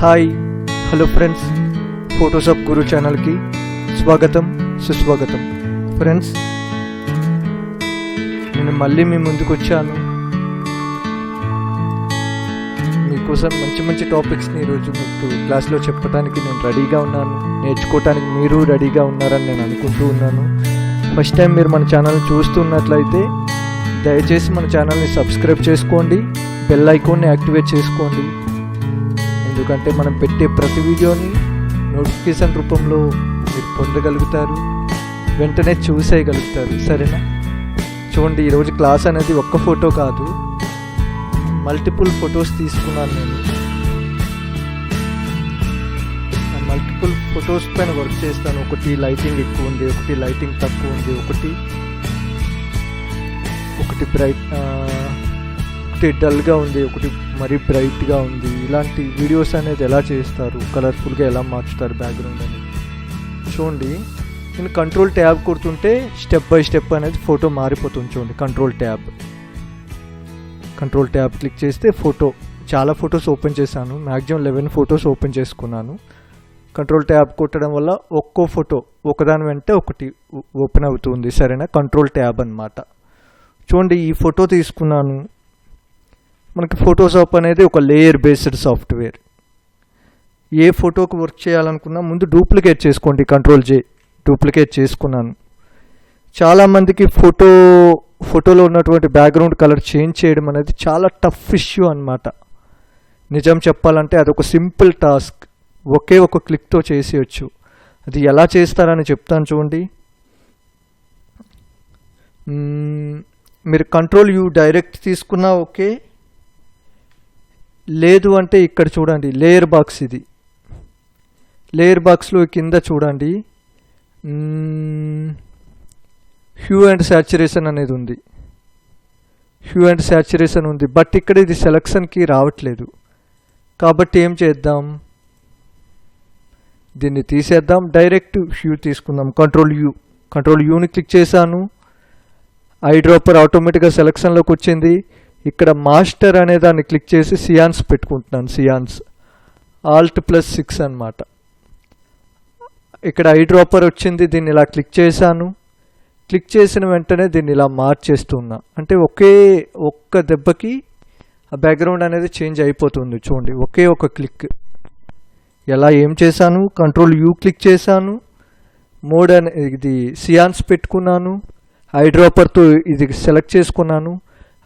Hi hello friends, Photoshop గురు ఛానల్కి స్వాగతం సుస్వాగతం. ఫ్రెండ్స్, నేను మళ్ళీ మీ ముందుకు వచ్చాను. మీకోసం మంచి మంచి టాపిక్స్ని ఈరోజు మీకు క్లాస్లో చెప్పడానికి నేను రెడీగా ఉన్నాను. నేర్చుకోవడానికి మీరు రెడీగా ఉన్నారని నేను అనుకుంటూ ఉన్నాను. ఫస్ట్ టైం మీరు మన ఛానల్ని చూస్తున్నట్లయితే దయచేసి మన ఛానల్ని సబ్స్క్రైబ్ చేసుకోండి, బెల్ ఐకాన్ని యాక్టివేట్ చేసుకోండి. ఎందుకంటే మనం పెట్టే ప్రతి వీడియోని నోటిఫికేషన్ రూపంలో మీరు పొందగలుగుతారు, వెంటనే చూసేయగలుగుతారు. సరేనా? చూడండి, ఈరోజు క్లాస్ అనేది ఒక్క ఫోటో కాదు, మల్టిపుల్ ఫొటోస్ తీసుకున్నాను నేను. మల్టిపుల్ ఫొటోస్ పైన వర్క్ చేస్తాను. ఒకటి లైటింగ్ ఎక్కువ ఉంది, ఒకటి లైటింగ్ తక్కువ ఉంది, ఒకటి డల్గా ఉంది, ఒకటి మరీ బ్రైట్గా ఉంది. ఇలాంటి వీడియోస్ అనేది ఎలా చేస్తారు, కలర్ఫుల్గా ఎలా మార్చుతారు బ్యాక్గ్రౌండ్ అనేది చూడండి. నేను కంట్రోల్ ట్యాబ్ కొడుతుంటే స్టెప్ బై స్టెప్ అనేది ఫోటో మారిపోతుంది. చూడండి, కంట్రోల్ ట్యాబ్ క్లిక్ చేస్తే చాలా ఫొటోస్ ఓపెన్ చేశాను. మ్యాక్సిమం 11 ఫొటోస్ ఓపెన్ చేసుకున్నాను. కంట్రోల్ ట్యాబ్ కొట్టడం వల్ల ఒక్కో ఫోటో ఒకదాని వెంటే ఒకటి ఓపెన్ అవుతుంది. సరేనా? కంట్రోల్ ట్యాబ్ అన్నమాట. చూడండి, ఈ ఫోటో తీసుకున్నాను. మనకి ఫోటోషాప్ అనేది ఒక లేయర్ బేస్డ్ సాఫ్ట్వేర్. ఏ ఫోటోకి వర్క్ చేయాలనుకున్నా ముందు డూప్లికేట్ చేసుకోండి. కంట్రోల్ J డూప్లికేట్ చేసుకున్నాను. చాలామందికి ఫోటోలో ఉన్నటువంటి బ్యాక్గ్రౌండ్ కలర్ చేంజ్ చేయడం అనేది చాలా టఫ్ ఇష్యూ అన్నమాట. నిజం చెప్పాలంటే అదొక సింపుల్ టాస్క్, ఒకే ఒక క్లిక్తో చేసేయచ్చు. అది ఎలా చేస్తారని చెప్తాను చూడండి. మీరు కంట్రోల్ U డైరెక్ట్ తీసుకున్నా ఓకే, లేదు అంటే ఇక్కడ చూడండి, లేయర్ బాక్స్. ఇది లేయర్ బాక్స్లో కింద చూడండి హ్యూ అండ్ సాచురేషన్ అనేది ఉంది. బట్ ఇక్కడ ఇది సెలక్షన్కి రావట్లేదు. కాబట్టి ఏం చేద్దాం, దీన్ని తీసేద్దాం. డైరెక్ట్ హ్యూ తీసుకుందాం. కంట్రోల్ యూని క్లిక్ చేశాను. ఐ డ్రాపర్ ఆటోమేటిక్గా సెలక్షన్లోకి వచ్చింది. ఇక్కడ మాస్టర్ అనే దాన్ని క్లిక్ చేసి సియాన్స్ పెట్టుకుంటున్నాను. సియాన్స్ Alt+6 అన్నమాట. ఇక్కడ ఐ డ్రాపర్ వచ్చింది, దీన్ని ఇలా క్లిక్ చేశాను. క్లిక్ చేసిన వెంటనే దీన్ని ఇలా మార్చేస్తున్నా. అంటే ఒక్క దెబ్బకి ఆ బ్యాక్గ్రౌండ్ అనేది చేంజ్ అయిపోతుంది. చూడండి, ఒకే ఒక క్లిక్. ఏం చేశాను, కంట్రోల్ U క్లిక్ చేశాను. మోడ్ ఇది సియాన్స్ పెట్టుకున్నాను. ఐ డ్రాపర్తో ఇది సెలెక్ట్ చేసుకున్నాను.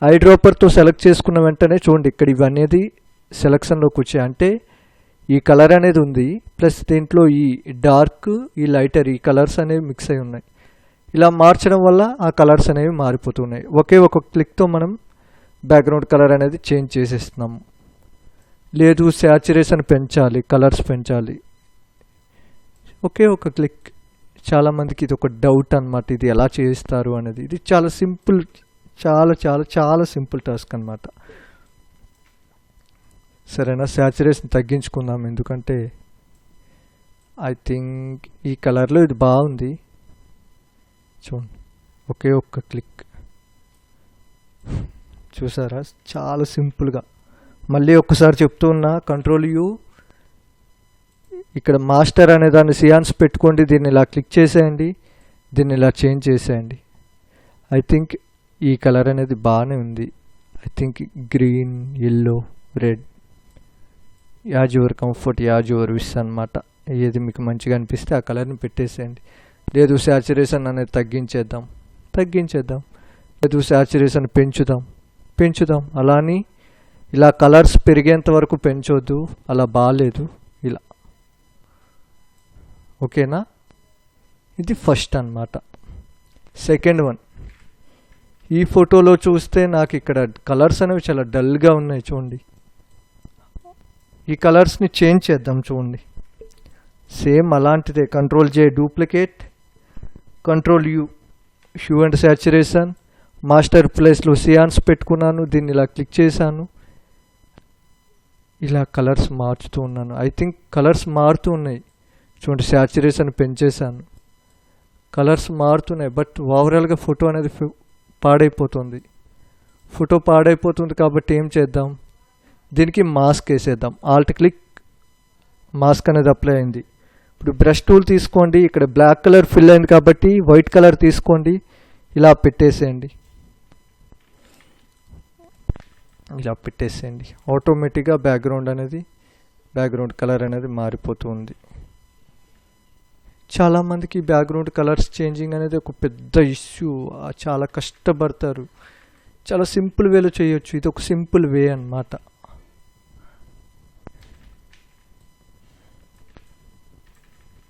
ఐ డ్రాపర్తో సెలెక్ట్ చేసుకున్న వెంటనే చూడండి, ఇక్కడ ఇవన్నీ సెలక్షన్లోకి వచ్చాయి. అంటే ఈ కలర్ అనేది ఉంది, ప్లస్ దీంట్లో ఈ డార్క్, ఈ లైటర్, ఈ కలర్స్ అనేవి మిక్స్ అయి ఉన్నాయి. ఇలా మార్చడం వల్ల ఆ కలర్స్ అనేవి మారిపోతున్నాయి. ఒకే ఒక క్లిక్తో మనం బ్యాక్గ్రౌండ్ కలర్ అనేది చేంజ్ చేసేస్తున్నాము. లేదు, శాచురేషన్ పెంచాలి, కలర్స్ పెంచాలి, ఒకే ఒక క్లిక్. చాలామందికి ఇది ఒక డౌట్ అన్నమాట, ఇది ఎలా చేస్తారు అనేది. ఇది చాలా సింపుల్, చాలా చాలా చాలా సింపుల్ టాస్క్ అన్నమాట. సరేనా? శాచురేషన్ తగ్గించుకుందాం, ఎందుకంటే ఐ థింక్ ఈ కలర్లో ఇది బాగుంది. చూడండి, ఒకే ఒక్క క్లిక్. చూసారా? చాలా సింపుల్గా. మళ్ళీ ఒక్కసారి చెప్తూ ఉన్నా, కంట్రోల్ U, ఇక్కడ మాస్టర్ అనే దాన్ని సియాన్స్ పెట్టుకోండి. దీన్ని ఇలా క్లిక్ చేసేయండి, దీన్ని ఇలా చేంజ్ చేసేయండి. ఐ థింక్ ఈ కలర్ అనేది బాగానే ఉంది. I think green, yellow, red, as your comfort, as your wish అన్నమాట. ఏది మీకు మంచిగా అనిపిస్తే ఆ కలర్ని పెట్టేసేయండి. లేదు, శాచురేషన్ అనేది తగ్గించేద్దాం. లేదు, శాచురేషన్ పెంచుదాం. అలా అని ఇలా కలర్స్ పెరిగేంత వరకు పెంచొద్దు, అలా బాగాలేదు. ఇలా ఓకేనా? ఇది ఫస్ట్ అన్నమాట. సెకండ్ వన్, ఈ ఫోటోలో చూస్తే నాకు ఇక్కడ కలర్స్ అనేవి చాలా డల్గా ఉన్నాయి. చూడండి, ఈ కలర్స్ని చేంజ్ చేద్దాం. చూడండి, సేమ్ అలాంటిదే. Control J duplicate, control U hue and saturation, master ప్లేస్లో సియాన్స్ పెట్టుకున్నాను. దీన్ని ఇలా క్లిక్ చేశాను. ఇలా కలర్స్ మార్చుతూ ఉన్నాను. ఐ థింక్ కలర్స్ మారుతూ ఉన్నాయి. చూడండి, సాచురేషన్ పెంచేశాను, కలర్స్ మారుతున్నాయి. బట్ ఓవరాల్గా ఫోటో అనేది పాడైపోతుంది. కాబట్టి ఏం చేద్దాం, దీనికి మాస్క్ వేసేద్దాం. ఆల్ట్ క్లిక్ మాస్క్ అనేది అప్లై అయింది. ఇప్పుడు బ్రష్ టూల్ తీసుకోండి, ఇక్కడ బ్లాక్ కలర్ ఫిల్ అయింది కాబట్టి వైట్ కలర్ తీసుకోండి, ఇలా పెట్టేసేయండి. ఇలా పెట్టేసేయండి, ఆటోమేటిక్గా బ్యాక్గ్రౌండ్ కలర్ అనేది మారిపోతుంది. చాలామందికి బ్యాక్గ్రౌండ్ కలర్స్ చేంజింగ్ అనేది ఒక పెద్ద ఇష్యూ, చాలా కష్టపడతారు. చాలా సింపుల్ వేలో చేయొచ్చు, ఇది ఒక సింపుల్ వే అన్నమాట.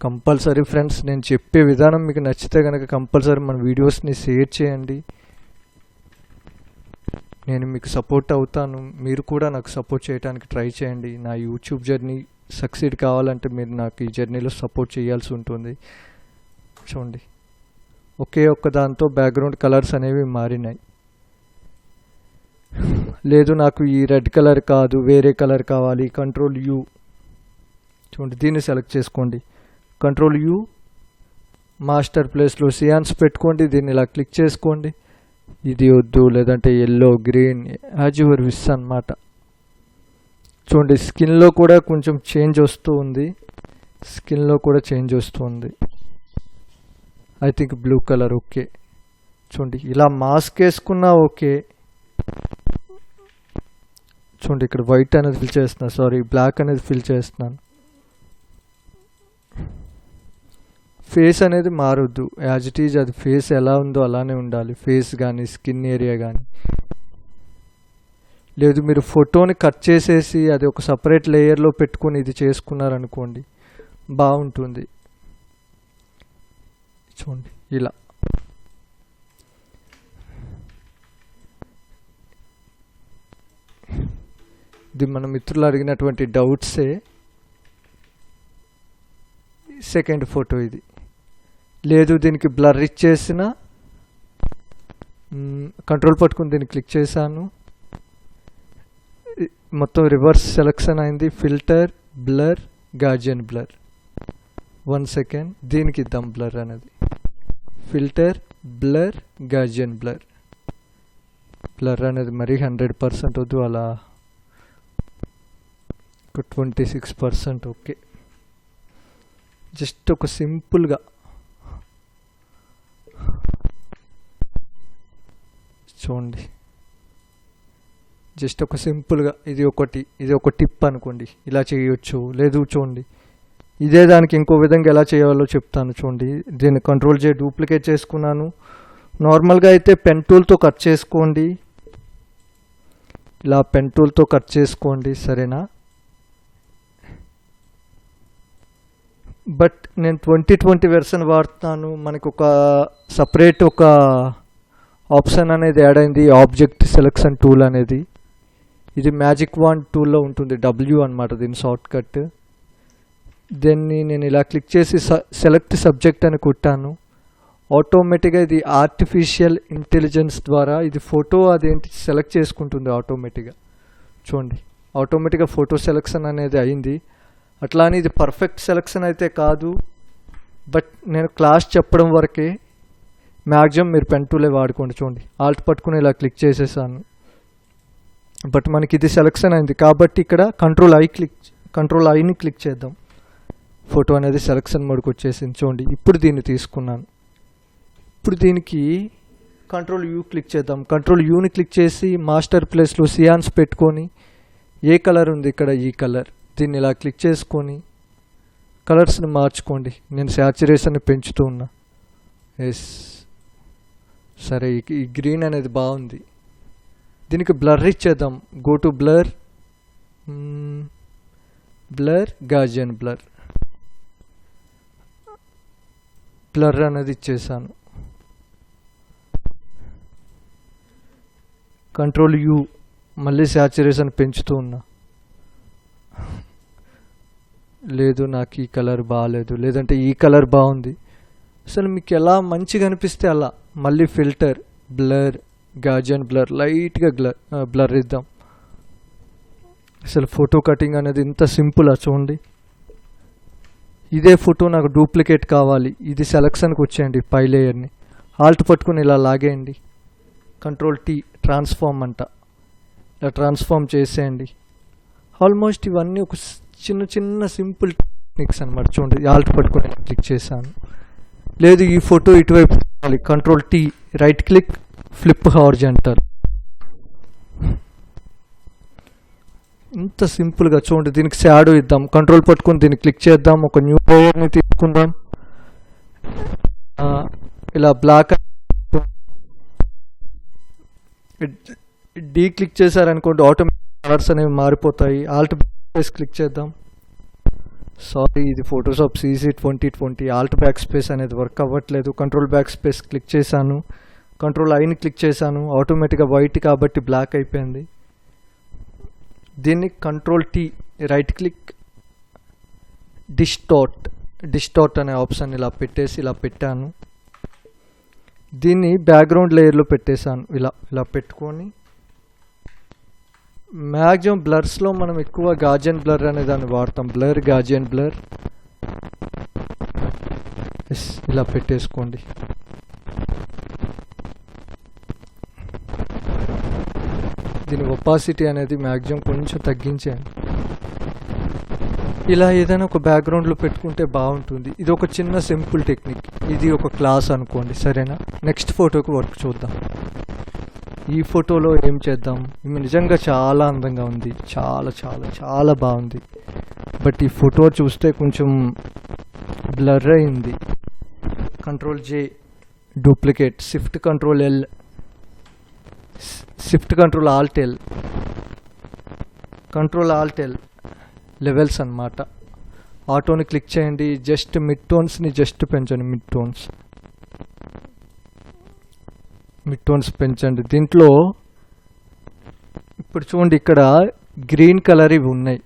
కంపల్సరీ ఫ్రెండ్స్, నేను చెప్పే విధానం మీకు నచ్చితే కనుక కంపల్సరీ మన వీడియోస్ని షేర్ చేయండి. నేను మీకు సపోర్ట్ అవుతాను, మీరు కూడా నాకు సపోర్ట్ చేయడానికి ట్రై చేయండి. నా యూట్యూబ్ జర్నీ సక్సీడ్ కావాలంటే మీరు నాకు ఈ జర్నీలో సపోర్ట్ చేయాల్సి ఉంటుంది. చూడండి, ఒకే ఒక్క దాంతో బ్యాక్గ్రౌండ్ కలర్స్ అనేవి మారినాయి. లేదు నాకు ఈ రెడ్ కలర్ కాదు, వేరే కలర్ కావాలి, కంట్రోల్ యూ. చూడండి, దీన్ని సెలెక్ట్ చేసుకోండి, కంట్రోల్ యూ. మాస్టర్ ప్లేస్లో సియాన్స్ పెట్టుకోండి, దీన్ని ఇలా క్లిక్ చేసుకోండి. ఇది వద్దు, లేదంటే yellow, green, as your wish అన్నమాట. చూడండి, స్కిన్లో కూడా కొంచెం చేంజ్ వస్తూ ఉంది. I think blue colour okay. చూడండి, ఇలా మాస్క్ వేసుకున్నా ఓకే. చూడండి, ఇక్కడ వైట్ అనేది ఫిల్ చేస్తున్నాను, బ్లాక్ అనేది ఫిల్ చేస్తున్నాను. ఫేస్ అనేది మారొద్దు, యాజ్ ఇట్ ఈజ్ అది ఫేస్ ఎలా ఉందో అలానే ఉండాలి, ఫేస్ కానీ స్కిన్ ఏరియా కానీ. లేదు మీరు ఫోటోని కట్ చేసేసి అది ఒక సపరేట్ లేయర్లో పెట్టుకొని ఇది చేసుకున్నారనుకోండి, బాగుంటుంది. చూడండి, ఇలా ఇది మన మిత్రులు అడిగినటువంటి డౌట్సే. సెకండ్ ఫోటో ఇది. లేదు దీనికి బ్లర్ ఇచ్చేసిన, కంట్రోల్ పట్టుకుని దీన్ని క్లిక్ చేశాను, మొత్తం రివర్స్ సెలెక్షన్ అయింది. Filter, blur, gaussian blur. 1 second, దీనికి ఇద్దాం బ్లర్ అనేది. Filter, blur, gaussian blur. Blur అనేది మరీ 100% వద్దు, అలా 26% ఓకే. జస్ట్ ఒక సింపుల్గా చూడండి, జస్ట్ ఒక సింపుల్గా ఇది ఒక టిప్ అనుకోండి, ఇలా చేయొచ్చు. లేదు చూడండి, ఇదే దానికి ఇంకో విధంగా ఎలా చేయాలో చెప్తాను. చూడండి, దీన్ని కంట్రోల్ డూప్లికేట్ చేసుకున్నాను. నార్మల్గా అయితే పెన్ టూల్తో కట్ చేసుకోండి, ఇలా పెన్ టూల్తో కట్ చేసుకోండి, సరేనా. బట్ నేను 2020 వెర్షన్ వాడుతున్నాను, మనకు ఒక సపరేట్ ఒక ఆప్షన్ అనేది యాడ్ అయింది, ఆబ్జెక్ట్ సెలెక్షన్ టూల్ అనేది. ఇది మ్యాజిక్ వాండ్ టూల్లో ఉంటుంది, W అన్నమాట దీని షార్ట్ కట్. దీన్ని నేను ఇలా క్లిక్ చేసి సెలెక్ట్ సబ్జెక్ట్ అని కొట్టాను. ఆటోమేటిక్గా ఇది ఆర్టిఫిషియల్ ఇంటెలిజెన్స్ ద్వారా ఇది ఫోటో అదేంటి సెలెక్ట్ చేసుకుంటుంది ఆటోమేటిక్గా. చూడండి, ఆటోమేటిక్గా ఫోటో సెలెక్షన్ అనేది అయింది. అట్లా అని ఇది పర్ఫెక్ట్ సెలెక్షన్ అయితే కాదు, బట్ నేను క్లాస్ చెప్పడం వరకే. మ్యాక్సిమం మీరు పెన్ టూలే వాడుకోండి. చూడండి, ఆల్ట్ పట్టుకుని ఇలా క్లిక్ చేసేసాను, బట్ మనకి ఇది సెలెక్షన్ అయింది కాబట్టి ఇక్కడ కంట్రోల్ ఐని క్లిక్ చేద్దాం. ఫోటో అనేది సెలెక్షన్ మోడ్కి వచ్చేసింది. చూడండి, ఇప్పుడు దీన్ని తీసుకున్నాను. ఇప్పుడు దీనికి కంట్రోల్ యూ క్లిక్ చేద్దాం. కంట్రోల్ యూని క్లిక్ చేసి మాస్టర్ ప్లేస్లో సియాన్స్ పెట్టుకొని, ఏ కలర్ ఉంది ఇక్కడ, ఈ కలర్, దీన్ని ఇలా క్లిక్ చేసుకొని కలర్స్ని మార్చుకోండి. నేను శాచురేషన్ని పెంచుతూ ఉన్నా. ఎస్, సరే, ఈ గ్రీన్ అనేది బాగుంది. దీనికి బ్లర్ ఇచ్చేద్దాం. Go to blur, gaussian blur. Blur అనేది ఇచ్చేసాను. కంట్రోల్ యూ, మళ్ళీ శాచురేషన్ పెంచుతూ ఉన్నా. లేదు నాకు ఈ కలర్ బాగాలేదు, లేదంటే ఈ కలర్ బాగుంది. అసలు మీకు ఎలా మంచిగా అనిపిస్తే అలా. మళ్ళీ ఫిల్టర్, బ్లర్, గాజియన్ బ్లర్, లైట్గా బ్లర్ ఇద్దాం. అసలు ఫోటో కటింగ్ అనేది ఇంత సింపుల్. చూడండి, ఇదే ఫోటో నాకు డూప్లికేట్ కావాలి, ఇది సెలెక్షన్కి వచ్చేయండి. పై లేయర్ని ఆల్ట్ పట్టుకుని ఇలా లాగేయండి. కంట్రోల్ T, ట్రాన్స్ఫార్మ్ అంట, ఇలా ట్రాన్స్ఫార్మ్ చేసేయండి. ఆల్మోస్ట్ ఇవన్నీ ఒక చిన్న చిన్న సింపుల్ టెక్నిక్స్ అనమాట. చూడండి, ఆల్ట్ పట్టుకొని క్లిక్ చేశాను. లేదు ఈ ఫోటో ఇటువైపు control tea, right click, flip horizontal. ఇంత సింపుల్గా చూడండి. దీనికి షాడో ఇద్దాం, కంట్రోల్ పట్టుకొని దీన్ని క్లిక్ చేద్దాం, ఒక న్యూ లేయర్ని తీసుకుందాం. ఇలా బ్లాక్ డీ క్లిక్ చేశారనుకోండి ఆటోమేటిక్ కలర్స్ అనేవి మారిపోతాయి. ఆల్ట్ బ్యాక్ క్లిక్ చేద్దాం. సారీ, ఇది Photoshop CC 2020. Alt back space అనేది వర్క్ అవ్వట్లేదు. కంట్రోల్ బ్యాక్ స్పేస్ క్లిక్ చేశాను, కంట్రోల్ ఐని క్లిక్ చేశాను, ఆటోమేటిక్గా వైట్ కాబట్టి బ్లాక్ అయిపోయింది. దీన్ని control T, right click, distort అనే ఆప్షన్ ఇలా పెట్టేసి ఇలా పెట్టాను. దీన్ని బ్యాక్గ్రౌండ్ లేయర్లో పెట్టేశాను. ఇలా పెట్టుకొని మ్యాక్సిమం బ్లర్స్లో మనం ఎక్కువ గాజియన్ బ్లర్ అనే దాన్ని వాడతాం. గాజియన్ బ్లర్ ఇలా పెట్టేసుకోండి. దీని ఒపాసిటీ అనేది మ్యాక్సిమం కొంచెం తగ్గించండి. ఇలా ఏదైనా ఒక బ్యాక్గ్రౌండ్లో పెట్టుకుంటే బాగుంటుంది. ఇది ఒక చిన్న సింపుల్ టెక్నిక్. ఇది ఒక క్లాస్ అనుకోండి, సరేనా? నెక్స్ట్ ఫోటోకి వర్క్ చూద్దాం. ఈ ఫోటోలో ఏం చేద్దాం? ఈమె నిజంగా చాలా అందంగా ఉంది, చాలా చాలా చాలా బాగుంది. బట్ ఈ ఫోటో చూస్తే కొంచెం బ్లర్ అయింది. Control J, duplicate, shift control L, shift control alt L, control alt L, levels అన్నమాట. ఆటోని క్లిక్ చేయండి. జస్ట్ మిడ్ టోన్స్ని జస్ట్ పెంచండి. మిడ్ టోన్స్ పెంచండి. దీంట్లో ఇప్పుడు చూడండి, ఇక్కడ గ్రీన్ కలర్ ఇవి ఉన్నాయి.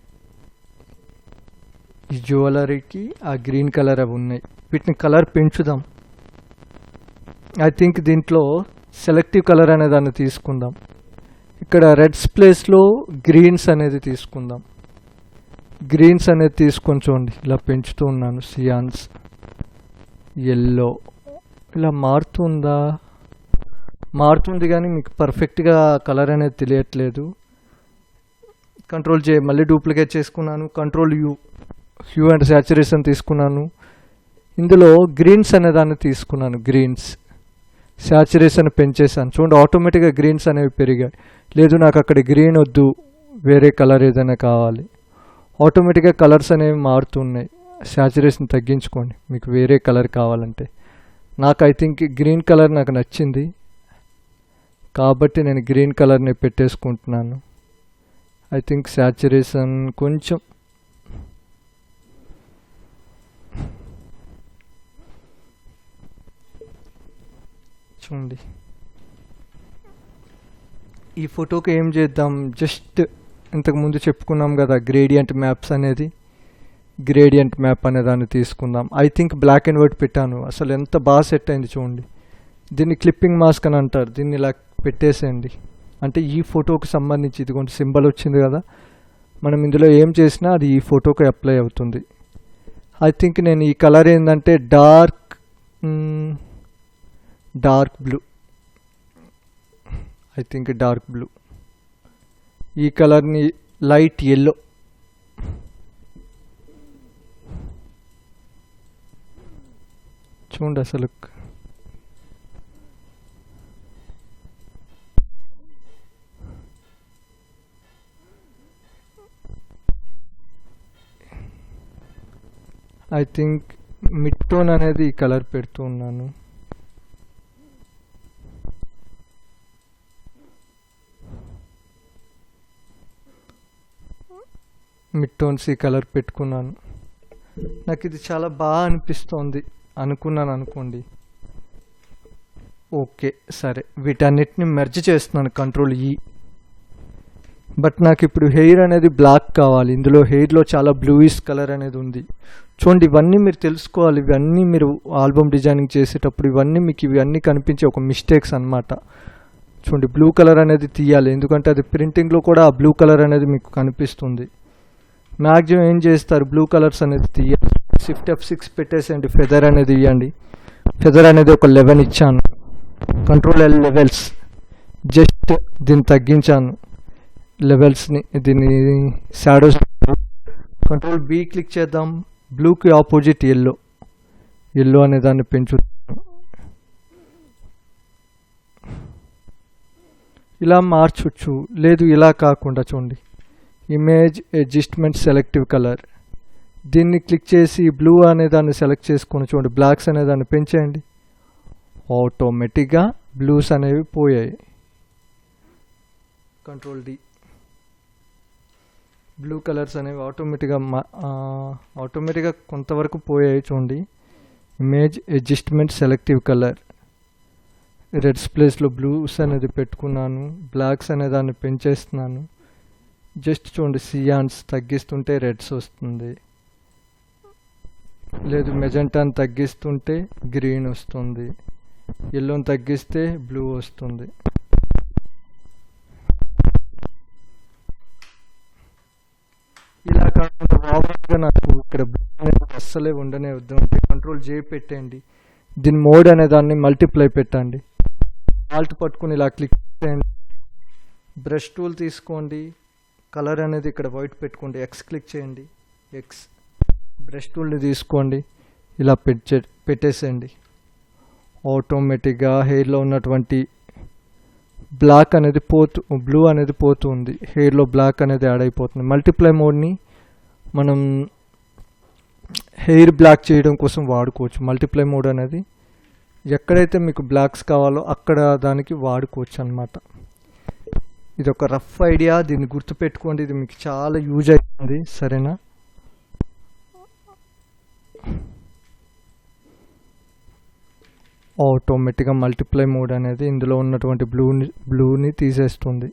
ఈ జ్యువెలరీకి ఆ గ్రీన్ కలర్ అవి ఉన్నాయి. వీటిని కలర్ పెంచుదాం. ఐ థింక్ దీంట్లో సెలెక్టివ్ కలర్ అనే దాన్ని తీసుకుందాం. ఇక్కడ రెడ్స్ ప్లేస్లో గ్రీన్స్ అనేది తీసుకుందాం. గ్రీన్స్ అనేది తీసుకొని చూడండి, ఇలా పెంచుతూ ఉన్నాను. సియాన్స్, ఎల్లో ఇలా మారుతుంది కానీ మీకు పర్ఫెక్ట్గా కలర్ అనేది తెలియట్లేదు. కంట్రోల్ J, మళ్ళీ డూప్లికేట్ చేసుకున్నాను. కంట్రోల్ హ్యూ అండ్ సాచురేషన్ తీసుకున్నాను. ఇందులో గ్రీన్స్ అనే దాన్ని తీసుకున్నాను. గ్రీన్స్ సాచురేషన్ పెంచేసాను. చూడండి, ఆటోమేటిక్గా గ్రీన్స్ అనేవి పెరిగాయి. లేదు నాకు అక్కడ గ్రీన్ వద్దు, వేరే కలర్ ఏదైనా కావాలి, ఆటోమేటిక్గా కలర్స్ అనేవి మారుతున్నాయి. సాచురేషన్ తగ్గించుకోండి మీకు వేరే కలర్ కావాలంటే. నాకు ఐ థింక్ గ్రీన్ కలర్ నాకు నచ్చింది కాబట్టి నేను గ్రీన్ కలర్ని పెట్టేసుకుంటున్నాను. ఐ థింక్ సాచురేషన్ కొంచెం చూడండి. ఈ ఫోటోకి ఏం చేద్దాం? జస్ట్ ఇంతకుముందు చెప్పుకున్నాం కదా గ్రేడియంట్ మ్యాప్స్ అనేది, గ్రేడియంట్ మ్యాప్ అనే దాన్ని తీసుకుందాం. I think black and white పెట్టాను, అసలు ఎంత బాగా సెట్ అయింది చూడండి. దీన్ని క్లిప్పింగ్ మాస్క్ అని అంటారు. దీన్ని ఇలా పెట్టేసేయండి. అంటే ఈ ఫోటోకి సంబంధించి ఇదిగోండి సింబల్ వచ్చింది కదా, మనం ఇందులో ఏం చేసినా అది ఈ ఫోటోకి అప్లై అవుతుంది. ఐ థింక్ నేను ఈ కలర్ ఏంటంటే dark blue, I think dark blue. ఈ కలర్ని లైట్ ఎల్లో, చూడండి అసలు ఐ థింక్ మిడ్ టోన్ అనేది ఈ కలర్ పెడుతూ ఉన్నాను. మిడ్ టోన్స్ ఈ కలర్ పెట్టుకున్నాను. నాకు ఇది చాలా బాగా అనిపిస్తోంది అనుకున్నాను అనుకోండి. ఓకే సరే, వీటన్నిటిని మెర్జ్ చేస్తున్నాను కంట్రోల్ E. బట్ నాకు ఇప్పుడు హెయిర్ అనేది బ్లాక్ కావాలి. ఇందులో హెయిర్లో చాలా బ్లూయిష్ కలర్ అనేది ఉంది. చూడండి, ఇవన్నీ మీరు తెలుసుకోవాలి. ఇవన్నీ మీరు ఆల్బమ్ డిజైనింగ్ చేసేటప్పుడు ఇవన్నీ కనిపించే ఒక మిస్టేక్స్ అన్నమాట. చూడండి, బ్లూ కలర్ అనేది తీయాలి, ఎందుకంటే అది ప్రింటింగ్లో కూడా ఆ బ్లూ కలర్ అనేది మీకు కనిపిస్తుంది. మ్యాక్సిమం ఏం చేస్తారు, బ్లూ కలర్స్ అనేది తీయాలి. షిఫ్ట్ F6 పెట్టేసేయండి, ఫెదర్ అనేది ఇవ్వండి. ఫెదర్ అనేది ఒక 11 ఇచ్చాను. కంట్రోల్ L లెవెల్స్, జస్ట్ దీన్ని తగ్గించాను లెవెల్స్ని. దీన్ని షాడోస్ కంట్రోల్ బి క్లిక్ చేద్దాం. బ్లూకి ఆపోజిట్ ఎల్లో అనే దాన్ని పెంచుతాను. ఇలా మార్చొచ్చు, లేదు ఇలా కాకుండా చూడండి ఇమేజ్ అడ్జస్ట్మెంట్ సెలెక్టివ్ కలర్, దీన్ని క్లిక్ చేసి బ్లూ అనే దాన్ని సెలెక్ట్ చేసుకొని చూడండి బ్లాక్స్ అనే దాన్ని పెంచేయండి. ఆటోమేటిక్గా బ్లూస్ అనేవి పోయాయి. కంట్రోల్ డి, బ్లూ కలర్స్ అనేవి ఆటోమేటిక్గా కొంతవరకు పోయాయి. చూడండి image adjustment selective colour, reds ప్లేస్లో బ్లూస్ అనేది పెట్టుకున్నాను, బ్లాక్స్ అనే దాన్ని పెంచేస్తున్నాను. జస్ట్ చూడండి సియాన్స్ తగ్గిస్తుంటే రెడ్స్ వస్తుంది, లేదు మెజెంటాని తగ్గిస్తుంటే గ్రీన్ వస్తుంది, ఎల్లోని తగ్గిస్తే బ్లూ వస్తుంది. ఇలా కాకుండా ఓవరాల్గా నాకు ఇక్కడ బ్లూ అనేది అస్సలే ఉండనే వద్దు అంటే కంట్రోల్ జే పెట్టండి. దీని మోడ్ అనే దాన్ని మల్టిప్లై పెట్టండి. ఆల్ట్ పట్టుకుని ఇలా క్లిక్ చేయండి. బ్రష్ టూల్ తీసుకోండి, కలర్ అనేది ఇక్కడ వైట్ పెట్టుకోండి, ఎక్స్ క్లిక్ చేయండి. ఎక్స్ బ్రష్ టూల్ని తీసుకోండి, ఇలా పెట్టేసేయండి. ఆటోమేటిక్గా హెయిర్లో ఉన్నటువంటి బ్లాక్ అనేది బ్లూ అనేది పోతుంది, హెయిర్లో బ్లాక్ అనేది యాడ్ అయిపోతుంది. మల్టిప్లై మోడ్ని మనం హెయిర్ బ్లాక్ చేయడం కోసం వాడుకోవచ్చు. మల్టిప్లై మోడ్ అనేది ఎక్కడైతే మీకు బ్లాక్స్ కావాలో అక్కడ దానికి వాడుకోవచ్చు అన్నమాట. ఇది ఒక రఫ్ ఐడియా, దీన్ని గుర్తుపెట్టుకోండి, ఇది మీకు చాలా యూజ్ అవుతుంది. సరేనా? ఆటోమేటిక్గా మల్టిప్లై మోడ్ అనేది ఇందులో ఉన్నటువంటి బ్లూని తీసేస్తుంది.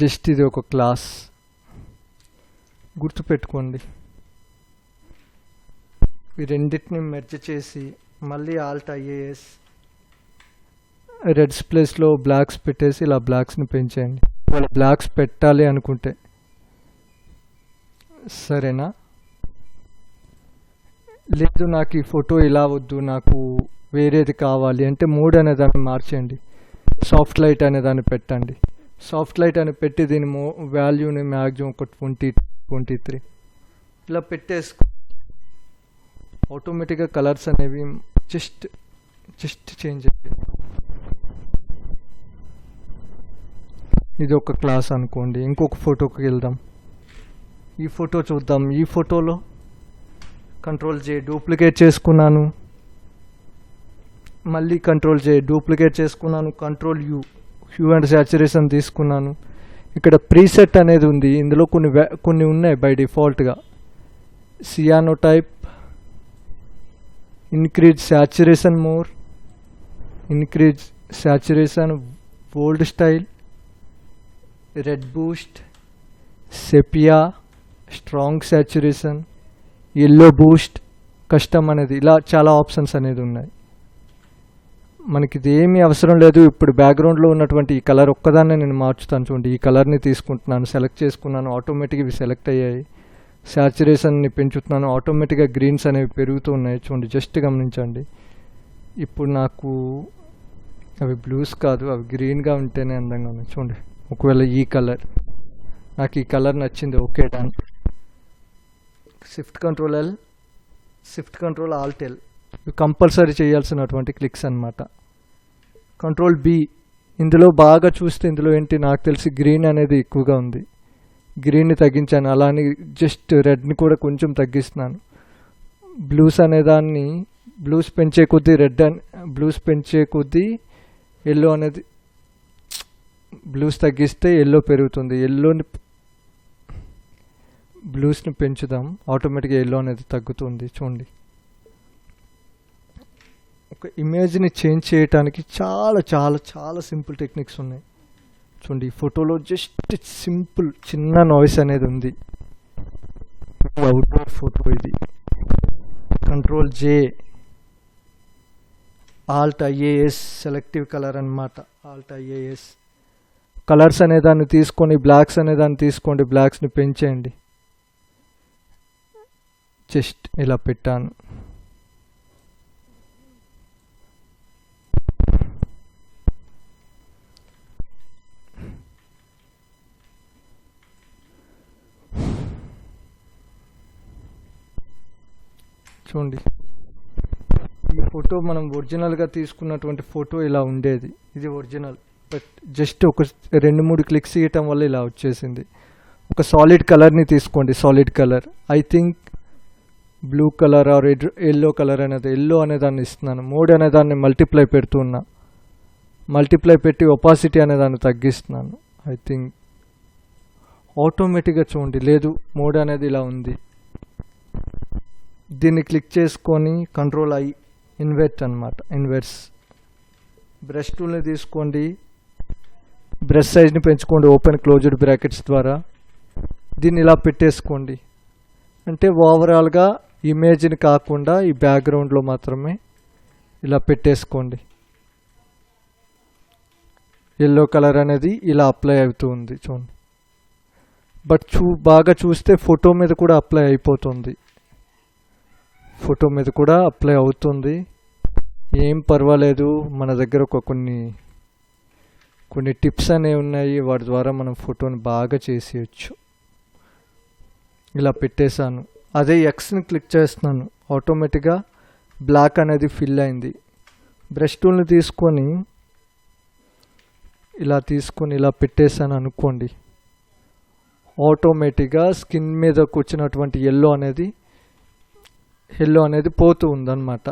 జస్ట్ ఇది ఒక క్లాస్, గుర్తుపెట్టుకోండి. ఈ రెండింటిని మెర్జ్ చేసి మళ్ళీ ఆల్ట్ ఐఏఎస్ రెడ్స్ ప్లేస్లో బ్లాక్స్ పెట్టేసి ఇలా బ్లాక్స్ని పెంచేయండి. వాళ్ళు బ్లాక్స్ పెట్టాలి అనుకుంటే. సరేనా? లేదు నాకు ఈ ఫోటో ఇలా వద్దు, నాకు వేరేది కావాలి అంటే మోడ్ అనే దాన్ని మార్చేయండి. సాఫ్ట్ లైట్ అనే దాన్ని పెట్టండి. సాఫ్ట్ లైట్ అని పెట్టి దీని వాల్యూని మ్యాక్సిమం ఒక 23 ఇలా పెట్టేసుకో. ఆటోమేటిక్గా కలర్స్ అనేవి జస్ట్ చేంజ్ అయ్యాయి. ఇది ఒక క్లాస్ అనుకోండి. ఇంకొక ఫోటోకి వెళ్దాం. ఈ ఫోటో చూద్దాం. ఈ ఫోటోలో కంట్రోల్ జే డూప్లికేట్ చేసుకున్నాను, మళ్ళీ కంట్రోల్ జే డూప్లికేట్ చేసుకున్నాను, కంట్రోల్ హ్యూ అండ్ సాచురేషన్ తీసుకున్నాను. ఇక్కడ ప్రీసెట్ అనేది ఉంది, ఇందులో కొన్ని ఉన్నాయి బై డిఫాల్ట్గా. Cyano type, increase saturation more, increase saturation, old style, red boost, sepia, strong saturation, yellow boost, custom అనేది, ఇలా చాలా ఆప్షన్స్ అనేది ఉన్నాయి. మనకి ఇది ఏమీ అవసరం లేదు. ఇప్పుడు బ్యాక్గ్రౌండ్లో ఉన్నటువంటి ఈ కలర్ ఒక్కదాన్నే నేను మార్చుతాను. చూడండి ఈ కలర్ని తీసుకుంటున్నాను, సెలెక్ట్ చేసుకున్నాను, ఆటోమేటిక్గా ఇవి సెలెక్ట్ అయ్యాయి. సాచురేషన్ని పెంచుతున్నాను, ఆటోమేటిక్గా గ్రీన్స్ అనేవి పెరుగుతూ ఉన్నాయి. చూడండి జస్ట్ గమనించండి. ఇప్పుడు నాకు అవి బ్లూస్ కాదు, అవి గ్రీన్గా ఉంటేనే అందంగా ఉన్నాయి. చూడండి ఒకవేళ ఈ కలర్, నాకు ఈ కలర్ నచ్చింది, okay done. Shift control L, shift control alt L, ఇవి కంపల్సరీ చేయాల్సినటువంటి క్లిక్స్ అన్నమాట. కంట్రోల్ బి, ఇందులో బాగా చూస్తే ఇందులో ఏంటి నాకు తెలిసి గ్రీన్ అనేది ఎక్కువగా ఉంది, గ్రీన్ని తగ్గించాను. అలానే జస్ట్ రెడ్ని కూడా కొంచెం తగ్గిస్తున్నాను. బ్లూస్ అనేదాన్ని బ్లూస్ పెంచే కొద్దీ బ్లూస్ పెంచే కొద్దీ ఎల్లో అనేది, బ్లూస్ తగ్గిస్తే ఎల్లో పెరుగుతుంది. బ్లూస్ని పెంచుదాం, ఆటోమేటిక్గా ఎల్లో అనేది తగ్గుతుంది. చూడండి ఒక ఇమేజ్ని చేంజ్ చేయడానికి చాలా చాలా చాలా సింపుల్ టెక్నిక్స్ ఉన్నాయి. చూడండి ఈ ఫోటోలో జస్ట్ సింపుల్ చిన్న నాయిస్ అనేది ఉంది. అవుట్డోర్ ఫోటో ఇది. కంట్రోల్ జే, ఆల్ట్ ఐఏఎస్, సెలెక్టివ్ కలర్ అన్నమాట. ఆల్ట్ ఐఏఎస్, కలర్స్ అనే దాన్ని తీసుకొని బ్లాక్స్ అనే దాన్ని తీసుకోండి, బ్లాక్స్ని పెంచేయండి. జస్ట్ ఇలా పెట్టాను. చూడండి, ఈ ఫోటో మనం ఒరిజినల్గా తీసుకున్నటువంటి ఫోటో ఇలా ఉండేది, ఇది ఒరిజినల్. బట్ జస్ట్ ఒక 2-3 క్లిక్స్ ఇవ్వటం వల్ల ఇలా వచ్చేసింది. ఒక సాలిడ్ కలర్ని తీసుకోండి, solid colour, I think blue colour or yellow colour అనేది, ఎల్లో అనేదాన్ని ఇస్తున్నాను. మోడ్ అనేదాన్ని మల్టిప్లై పెడుతున్నా, మల్టిప్లై పెట్టి ఒపాసిటీ అనేదాన్ని తగ్గిస్తున్నాను. ఐ థింక్ ఆటోమేటిక్గా చూడండి, లేదు మోడ్ అనేది ఇలా ఉంది. దీన్ని క్లిక్ చేసుకొని కంట్రోల్ ఐ, ఇన్వర్ట్ అనమాట, ఇన్వర్స్. బ్రష్ టూల్ని తీసుకోండి, బ్రష్ సైజ్ని పెంచుకోండి ఓపెన్ క్లోజ్డ్ బ్రాకెట్స్ ద్వారా. దీన్ని ఇలా పెట్టేసుకోండి. అంటే ఓవరాల్గా ఇమేజ్ని కాకుండా ఈ బ్యాక్గ్రౌండ్లో మాత్రమే ఇలా పెట్టేసుకోండి. ఎల్లో కలర్ అనేది ఇలా అప్లై అవుతూ ఉంది చూడండి. బట్ బాగా చూస్తే ఫోటో మీద కూడా అప్లై అయిపోతుంది, ఫోటో మీద కూడా అప్లై అవుతుంది. ఏం పర్వాలేదు, మన దగ్గర కొన్ని టిప్స్ అనేవి ఉన్నాయి, వాటి ద్వారా మనం ఫోటోని బాగా చేసేయచ్చు. ఇలా పెట్టేశాను. అదే ఎక్స్ని క్లిక్ చేస్తున్నాను, ఆటోమేటిక్గా బ్లాక్ అనేది ఫిల్ అయింది. బ్రష్ టూల్ని తీసుకొని ఇలా పెట్టేశాను అనుకోండి, ఆటోమేటిక్గా స్కిన్ మీదకి వచ్చినటువంటి ఎల్లో అనేది పోతూ ఉందన్నమాట.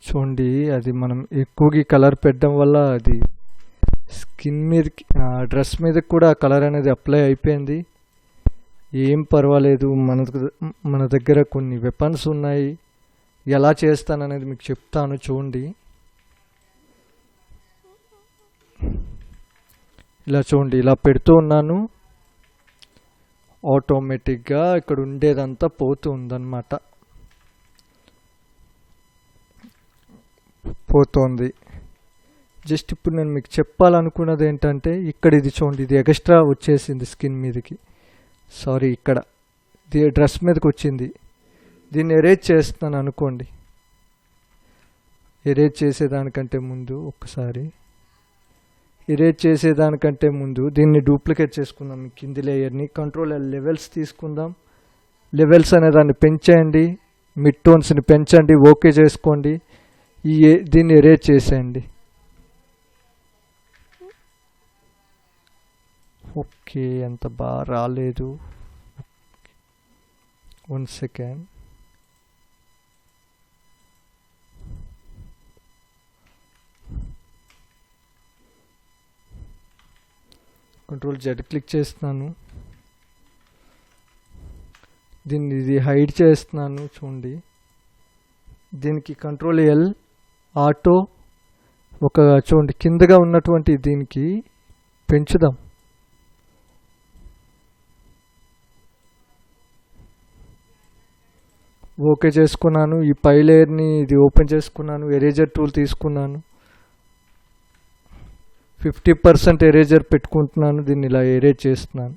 చూడండి, అది మనం ఎక్కువగా కలర్ పెట్టడం వల్ల అది స్కిన్ మీదకి, డ్రెస్ మీదకి కూడా కలర్ అనేది అప్లై అయిపోయింది. ఏం పర్వాలేదు, మన దగ్గర కొన్ని వెపన్స్ ఉన్నాయి. ఎలా చేస్తాననేది మీకు చెప్తాను చూడండి. ఇలా చూడండి, ఇలా పెడుతూ ఉన్నాను, ఆటోమేటిక్గా ఇక్కడ ఉండేదంతా పోతూ ఉందన్నమాట, పోతుంది. జస్ట్ ఇప్పుడు నేను మీకు చెప్పాలనుకున్నది ఏంటంటే, ఇక్కడ ఇది చూడండి, ఇది ఎక్స్ట్రా వచ్చేసింది స్కిన్ మీదకి, సారీ ఇక్కడ డ్రెస్ మీదకి వచ్చింది. దీన్ని ఎరేజ్ చేస్తున్నాను అనుకోండి. ఎరేజ్ చేసేదానికంటే ముందు దీన్ని డూప్లికేట్ చేసుకుందాం. కింది లేయర్ని కంట్రోల్ లెవెల్స్ తీసుకుందాం. లెవెల్స్ అనే దాన్ని పెంచేయండి, మిడ్ టోన్స్ని పెంచండి, ఓకే చేసుకోండి. దీన్ని ఎరేజ్ చేసేయండి. ఓకే, అంత బాగా రాలేదు, 1 సెకండ్. కంట్రోల్ జెడ్ క్లిక్ చేస్తున్నాను, ఇది హైడ్ చేస్తున్నాను చూడండి. దీనికి కంట్రోల్ ఎల్, ఆటో, చూడండి కిందగా ఉన్నటువంటి దీనికి పెంచుదాం. ఓకే చేసుకున్నాను. ఈ పై లేయర్ని ఇది ఓపెన్ చేసుకున్నాను, ఎరేజర్ టూల్ తీసుకున్నాను, 50% ఎరేజర్ పెట్టుకుంటున్నాను. దీన్ని ఇలా ఎరేజ్ చేస్తున్నాను.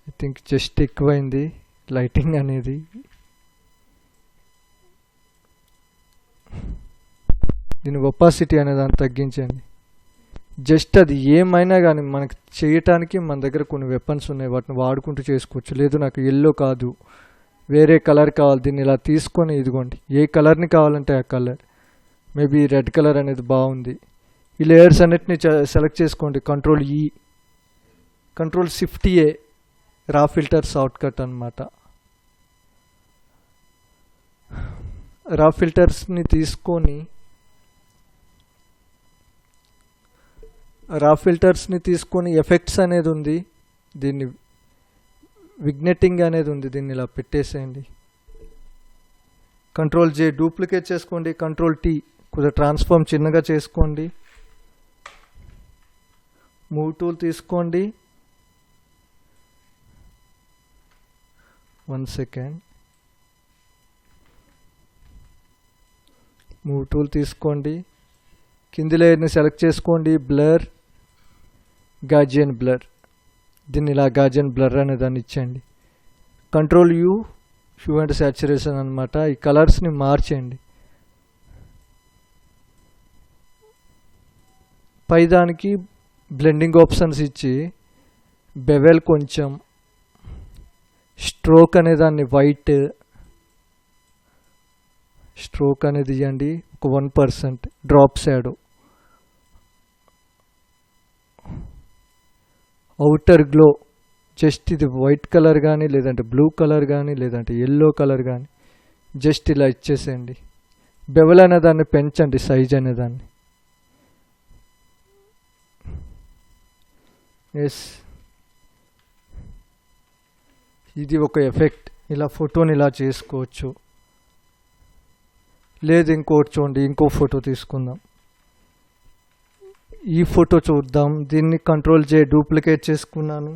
ఐ థింక్ జస్ట్ ఎక్కువైంది లైటింగ్ అనేది. దీని ఒపాసిటీ అనే దాన్ని తగ్గించండి. జస్ట్ అది ఏమైనా కానీ మనకి చేయటానికి మన దగ్గర కొన్ని వెపన్స్ ఉన్నాయి, వాటిని వాడుకుంటూ చేసుకోవచ్చు. లేదు నాకు ఎల్లో కాదు, వేరే కలర్ కావాలి, దీన్ని ఇలా తీసుకొని ఇదిగోండి, ఏ కలర్ని కావాలంటే ఆ కలర్, మేబీ రెడ్ కలర్ అనేది బాగుంది. ఈ లేయర్స్ అన్నిటిని సెలెక్ట్ చేసుకోండి, కంట్రోల్ ఈ, కంట్రోల్ షిఫ్ట్ ఏ, రా ఫిల్టర్ షార్ట్ కట్ అనమాట. రా ఫిల్టర్స్ని తీసుకొని ఎఫెక్ట్స్ అనేది ఉంది, దీన్ని విగ్నెటింగ్ అనేది ఉంది, దీన్ని ఇలా పెట్టేసేయండి. కంట్రోల్ జే డూప్లికేట్ చేసుకోండి, కంట్రోల్ టీ కొద్దిగా ట్రాన్స్ఫార్మ్ చిన్నగా చేసుకోండి. మూవ్ టూల్ తీసుకోండి, 1 సెకండ్. మూవ్ టూల్ తీసుకోండి, కింది లేయర్ని సెలెక్ట్ చేసుకోండి, బ్లర్, గాజియన్ బ్లర్, దీన్ని ఇలా గాజియన్ బ్లర్ అనే దాన్ని ఇచ్చేయండి. Control U hue and saturation అనమాట. ఈ కలర్స్ని మార్చేయండి. పై దానికి బ్లెండింగ్ ఆప్షన్స్ ఇచ్చి బెవెల్ కొంచెం, స్ట్రోక్ అనే దాన్ని వైట్, స్ట్రోక్ అనేది ఇవ్వండి ఒక 1%, drop shadow, outer glow just ఇది వైట్ కలర్ కానీ లేదంటే బ్లూ కలర్ కానీ లేదంటే ఎల్లో కలర్ కానీ జస్ట్ ఇలా ఇచ్చేసేయండి. బెవెల్ అనే దాన్ని పెంచండి, సైజ్ అనే దాన్ని. ఎస్, ఇది ఒక ఎఫెక్ట్. ఇలా ఫోటోని ఇలా చేసుకోవచ్చు. లేదు ఇంకోటి చూడండి, ఇంకో ఫోటో తీసుకుందాం. ఈ ఫోటో చూద్దాం. దీన్ని కంట్రోల్ చే డూప్లికేట్ చేసుకున్నాను.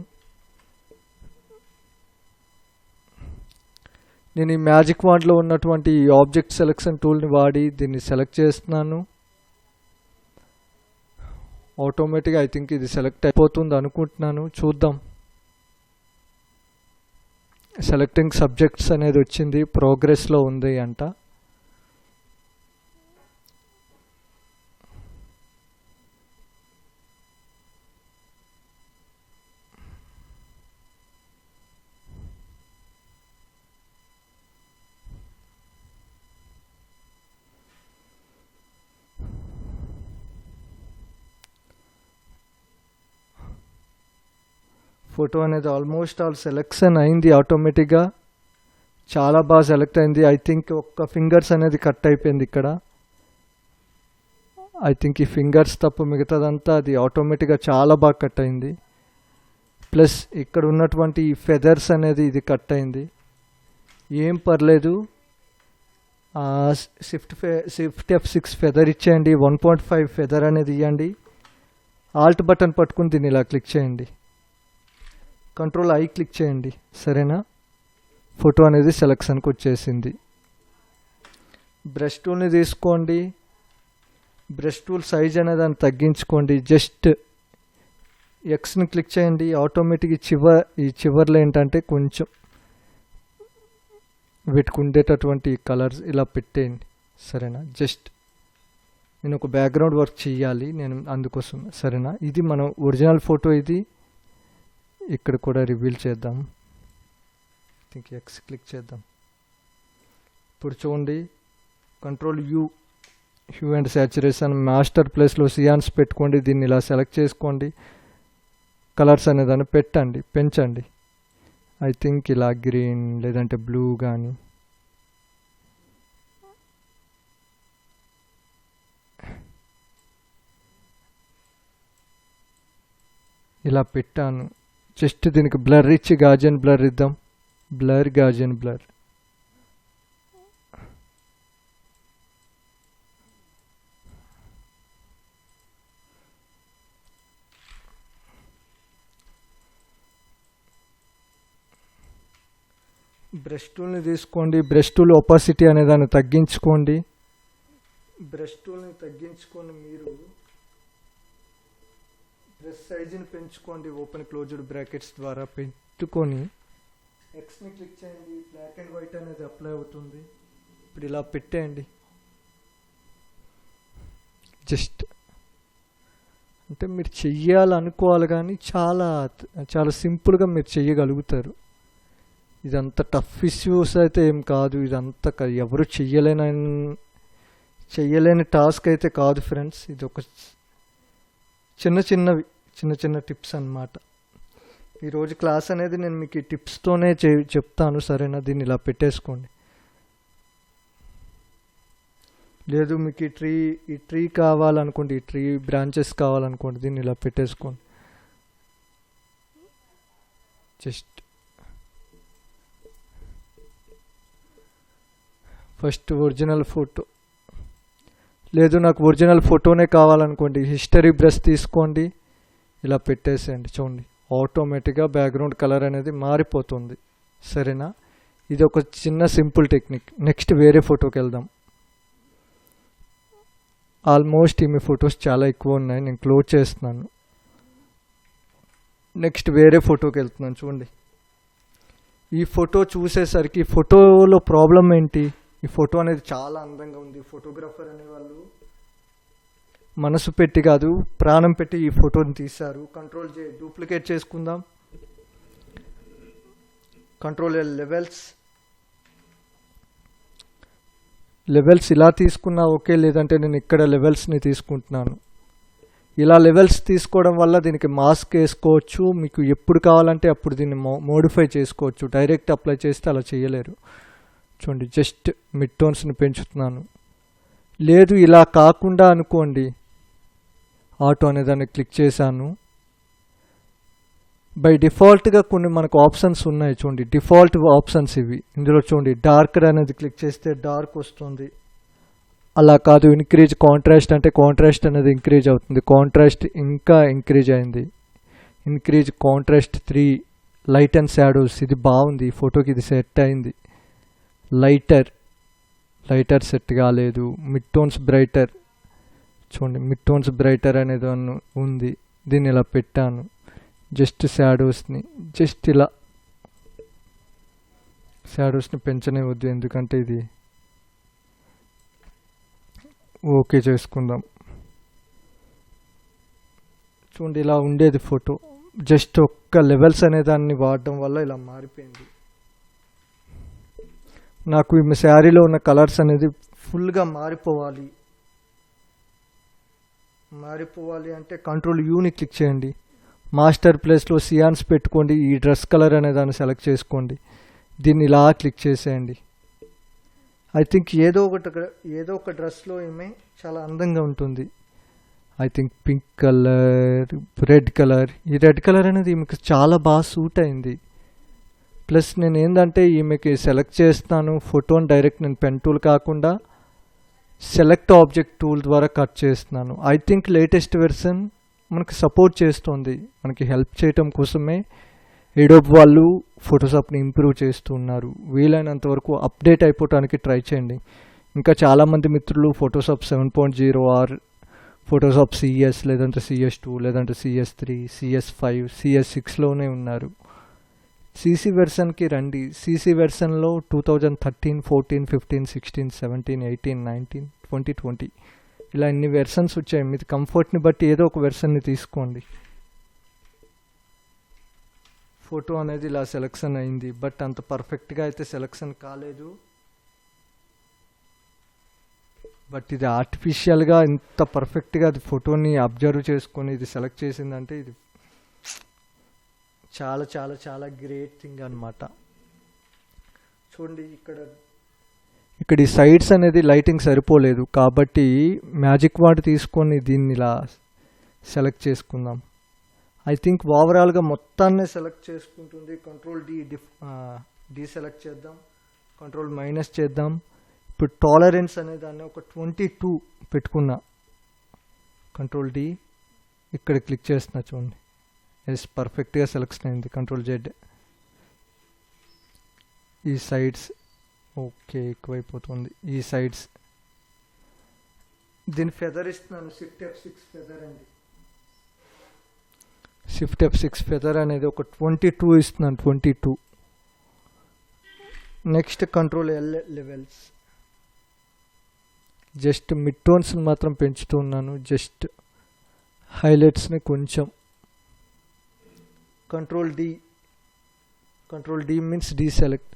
నేను ఈ మ్యాజిక్ వాండ్లో ఉన్నటువంటి ఈ ఆబ్జెక్ట్ సెలెక్షన్ టూల్ని వాడి దీన్ని సెలెక్ట్ చేస్తున్నాను. ఆటోమేటిక్గా ఐ థింక్ ఇది సెలెక్ట్ అయిపోతుంది అనుకుంటున్నాను. చూద్దాం. సెలెక్టింగ్ సబ్జెక్ట్స్ అనేది వచ్చింది, ప్రోగ్రెస్లో ఉంది అంట. ఫోటో అనేది ఆల్మోస్ట్ ఆల్ సెలెక్షన్ అయింది ఆటోమేటిక్గా. చాలా బాగా సెలెక్ట్ అయింది. ఐ థింక్ ఒక్క ఫింగర్స్ అనేది కట్ అయిపోయింది ఇక్కడ. ఐ థింక్ ఈ ఫింగర్స్ తప్ప మిగతాదంతా అది ఆటోమేటిక్గా చాలా బాగా కట్ అయింది. ప్లస్ ఇక్కడ ఉన్నటువంటి ఈ ఫెదర్స్ అనేది ఇది కట్ అయింది. ఏం పర్లేదు. షిఫ్ట్ F6 ఫెదర్ ఇచ్చేయండి. 1.5 ఫెదర్ అనేది ఇవ్వండి. ఆల్ట్ బటన్ పట్టుకుని దీన్ని ఇలా క్లిక్ చేయండి. కంట్రోల్ ఐ క్లిక్ చేయండి. సరేనా? ఫోటో అనేది సెలెక్షన్కి వచ్చేసింది. బ్రష్ టూల్ని తీసుకోండి. బ్రష్ టూల్ సైజ్ అనేది దాన్ని తగ్గించుకోండి. జస్ట్ ఎక్స్ని క్లిక్ చేయండి. ఆటోమేటిక్ ఈ చివర్లో ఏంటంటే కొంచెం పెట్టుకుండేటటువంటి కలర్స్ ఇలా పెట్టేయండి. సరేనా? జస్ట్ నేను ఒక బ్యాక్గ్రౌండ్ వర్క్ చేయాలి నేను అందుకోసం. సరేనా? ఇది మనం ఒరిజినల్ ఫోటో. ఇది ఇక్కడ కూడా రివీల్ చేద్దాం. థింక్ ఎక్స్ క్లిక్ చేద్దాం. ఇప్పుడు చూడండి, control U hue and saturation, master ప్లేస్లో సియాన్స్ పెట్టుకోండి. దీన్ని ఇలా సెలెక్ట్ చేసుకోండి. కలర్స్ అనే దాన్ని పెట్టండి, పెంచండి. ఐ థింక్ ఇలా గ్రీన్ లేదంటే బ్లూ కానీ ఇలా పెట్టాను. జస్ట్ దీనికి బ్లర్ ఇచ్చి గాజియన్ బ్లర్ ఇద్దాం. Blur, gaussian blur. బ్రష్ టూల్ని తీసుకోండి. బ్రష్ టూల్ ఒపాసిటీ అనే దాన్ని తగ్గించుకోండి. బ్రష్ టూల్ని తగ్గించుకొని మీరు బ్రష్ సైజుని పెంచుకోండి. ఓపెన్ క్లోజ్డ్ బ్రాకెట్స్ ద్వారా పెట్టుకొని ఎక్స్ని క్లిక్ చేయండి. బ్లాక్ అండ్ వైట్ అనేది అప్లై అవుతుంది. ఇప్పుడు ఇలా పెట్టేయండి. జస్ట్ అంటే మీరు చెయ్యాలనుకోవాలి కానీ చాలా చాలా సింపుల్గా మీరు చెయ్యగలుగుతారు. ఇదంతా టఫ్ ఇష్యూస్ అయితే ఏం కాదు. ఇదంతా ఎవరు చెయ్యలేని టాస్క్ అయితే కాదు ఫ్రెండ్స్. ఇది ఒక చిన్న టిప్స్ అన్నమాట. ఈరోజు క్లాస్ అనేది నేను మీకు ఈ టిప్స్తోనే చెప్తాను. సరేనా? దీన్ని ఇలా పెట్టేసుకోండి. లేదు మీకు ఈ ట్రీ కావాలనుకోండి, ఈ ట్రీ బ్రాంచెస్ కావాలనుకోండి, దీన్ని ఇలా పెట్టేసుకోండి. Just first original photo. లేదు నాకు ఒరిజినల్ ఫోటోనే కావాలనుకోండి, హిస్టరీ బ్రష్ తీసుకోండి, ఇలా పెట్టేసేయండి. చూడండి, ఆటోమేటిక్గా బ్యాక్గ్రౌండ్ కలర్ అనేది మారిపోతుంది. సరేనా? ఇది ఒక చిన్న సింపుల్ టెక్నిక్. నెక్స్ట్ వేరే ఫోటోకి వెళ్దాం. ఆల్మోస్ట్ మీ ఫొటోస్ చాలా ఎక్కువ ఉన్నాయి, నేను క్లోజ్ చేస్తున్నాను. నెక్స్ట్ వేరే ఫోటోకి వెళ్తున్నాను. చూడండి, ఈ ఫోటో చూసేసరికి ఫోటోలో ప్రాబ్లం ఏంటి, ఈ ఫోటో అనేది చాలా అందంగా ఉంది. ఫోటోగ్రాఫర్ అనే వాళ్ళు మనసు పెట్టి కాదు ప్రాణం పెట్టి ఈ ఫోటోని తీశారు. కంట్రోల్ డూప్లికేట్ చేసుకుందాం. కంట్రోల్ లెవెల్స్ ఇలా తీసుకున్నా ఓకే, లేదంటే నేను ఇక్కడ లెవెల్స్ని తీసుకుంటున్నాను. ఇలా లెవెల్స్ తీసుకోవడం వల్ల దీనికి మాస్క్ వేసుకోవచ్చు. మీకు ఎప్పుడు కావాలంటే అప్పుడు దీన్ని మోడిఫై చేసుకోవచ్చు. డైరెక్ట్ అప్లై చేస్తే అలా చేయలేరు. చూడండి, జస్ట్ మిడ్ టోన్స్ని పెంచుతున్నాను. లేదు ఇలా కాకుండా అనుకోండి, ఆటో అనే దాన్ని క్లిక్ చేశాను. బై డిఫాల్ట్గా కొన్ని మనకు ఆప్షన్స్ ఉన్నాయి. చూడండి, డిఫాల్ట్ ఆప్షన్స్ ఇవి. ఇందులో చూడండి, డార్కర్ అనేది క్లిక్ చేస్తే డార్క్ వస్తుంది. అలా కాదు, ఇంక్రీజ్ కాంట్రాస్ట్ అంటే కాంట్రాస్ట్ అనేది ఇంక్రీజ్ అవుతుంది. కాంట్రాస్ట్ ఇంకా ఇంక్రీజ్ అయింది. Increase contrast 3. Light and shadows, ఇది బాగుంది. ఈ ఫోటోకి ఇది సెట్ అయింది. లైటర్ సెట్ కాలేదు. మిడ్ టోన్స్ బ్రైటర్, చూడండి మిడ్ టోన్స్ బ్రైటర్ అనేది ఉంది. దీన్ని ఇలా పెట్టాను. జస్ట్ షాడోస్ని ఇలా షాడోస్ని పెంచనే వద్దు, ఎందుకంటే ఇది ఓకే చేసుకుందాం. చూడండి, ఇలా ఉండేది ఫోటో. జస్ట్ ఒక్క లెవెల్స్ అనే దాన్ని వాడడం వల్ల ఇలా మారిపోయింది. నాకు ఈ శారీలో ఉన్న కలర్స్ అనేది ఫుల్గా మారిపోవాలి అంటే కంట్రోల్ యూని క్లిక్ చేయండి. మాస్టర్ ప్లేస్లో సియాన్స్ పెట్టుకోండి. ఈ డ్రెస్ కలర్ అనే దాన్ని సెలెక్ట్ చేసుకోండి. దీన్ని ఇలా క్లిక్ చేసేయండి. ఐ థింక్ ఏదో ఒక డ్రెస్లో ఈమె చాలా అందంగా ఉంటుంది. I think pink colour, red colour. ఈ రెడ్ కలర్ అనేది ఈమెకి చాలా బాగా సూట్ అయింది. ప్లస్ నేను ఏంటంటే ఈమెకి సెలెక్ట్ చేస్తాను ఫోటోని డైరెక్ట్ నేను పెన్ టూల్ కాకుండా సెలెక్ట్ ఆబ్జెక్ట్ టూల్ ద్వారా కట్ చేస్తున్నాను. ఐ థింక్ లేటెస్ట్ వెర్షన్ మనకి సపోర్ట్ చేస్తుంది. మనకి హెల్ప్ చేయటం కోసమే ఎడోబ్ వాళ్ళు ఫోటోషాప్ని ఇంప్రూవ్ చేస్తున్నారు. వీలైనంత వరకు అప్డేట్ అయిపోవటానికి ట్రై చేయండి. ఇంకా చాలామంది మిత్రులు ఫోటోషాప్ 7.0 ఆర్ ఫోటోషాప్ CS, లేదంటే CS2, లేదంటే CS3, CS5, CS6లోనే ఉన్నారు. CC వెర్షన్కి రండి. CC వెర్షన్లో 2013, 14, 15, 16, 17, 18, 19, 20 ఇలా ఇన్ని వెర్షన్స్ వచ్చాయి. మీది కంఫర్ట్ని బట్టి ఏదో ఒక వెర్షన్ని తీసుకోండి. ఫోటో అనేది ఇలా సెలెక్షన్ అయింది, బట్ అంత పర్ఫెక్ట్గా అయితే సెలెక్షన్ కాలేదు. బట్ ఇది ఆర్టిఫిషియల్గా ఇంత పర్ఫెక్ట్గా అది ఫోటోని అబ్జర్వ్ చేసుకొని ఇది సెలెక్ట్ చేసిందంటే ఇది చాలా చాలా చాలా గ్రేట్ థింగ్ అన్నమాట. చూడండి, ఇక్కడ ఈ సైడ్స్ అనేది లైటింగ్ సరిపోలేదు కాబట్టి మ్యాజిక్ వార్డ్ తీసుకొని దీన్ని ఇలా సెలెక్ట్ చేసుకుందాం. ఐ థింక్ ఓవరాల్గా మొత్తాన్నే సెలెక్ట్ చేసుకుంటుంది. కంట్రోల్ డి సెలెక్ట్ చేద్దాం. కంట్రోల్ మైనస్ చేద్దాం. ఇప్పుడు టాలరెన్స్ అనే దాన్ని ఒక 22 పెట్టుకున్నా. కంట్రోల్ డి ఇక్కడ క్లిక్ చేస్తున్నా. చూడండి, ఎస్ పర్ఫెక్ట్గా సెలెక్షన్ అయింది. Control Z. ఈ సైడ్స్ ఓకే ఎక్కువైపోతుంది. ఈ సైడ్స్ దీని ఫెదర్ ఇస్తున్నాను. షిఫ్ట్ F6 ఫెదర్ అండి. షిఫ్ట్ F6 ఫెదర్ అనేది ఒక 22 ఇస్తున్నాను. 22. Next control L levels. Just mid టోన్స్ని మాత్రం పెంచుతూ ఉన్నాను. జస్ట్ హైలైట్స్ని కొంచెం. Control D means deselect.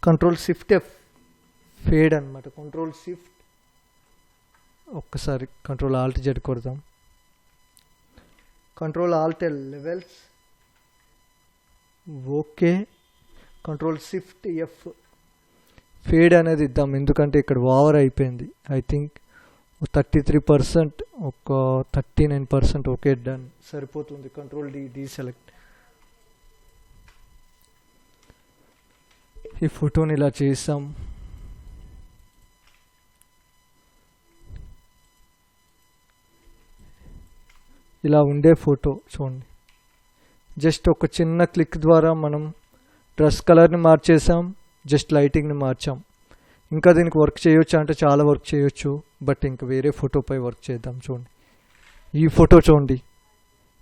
Control shift F fade అనమాట. కంట్రోల్ షిఫ్ట్ ఒక్కసారి కంట్రోల్ ఆల్ట్ జెడ్ కొడదాం. Control alt L levels okay. Control shift F fade అనేది ఇద్దాం, ఎందుకంటే ఇక్కడ ఓవర్ అయిపోయింది. ఐ థింక్ 33%, ఒక 39%. ఓకే, డన్, సరిపోతుంది. Control D select. ఈ ఫోటోని ఇలా చేసాం. ఇలా ఉండే ఫోటో చూడండి. జస్ట్ ఒక చిన్న క్లిక్ ద్వారా మనం డ్రెస్ కలర్ని మార్చేసాం, జస్ట్ లైటింగ్ని మార్చాం. ఇంకా దీనికి వర్క్ చేయొచ్చు అంటే చాలా వర్క్ చేయొచ్చు, బట్ ఇంకా వేరే ఫోటోపై వర్క్ చేద్దాం. చూడండి, ఈ ఫోటో చూడండి.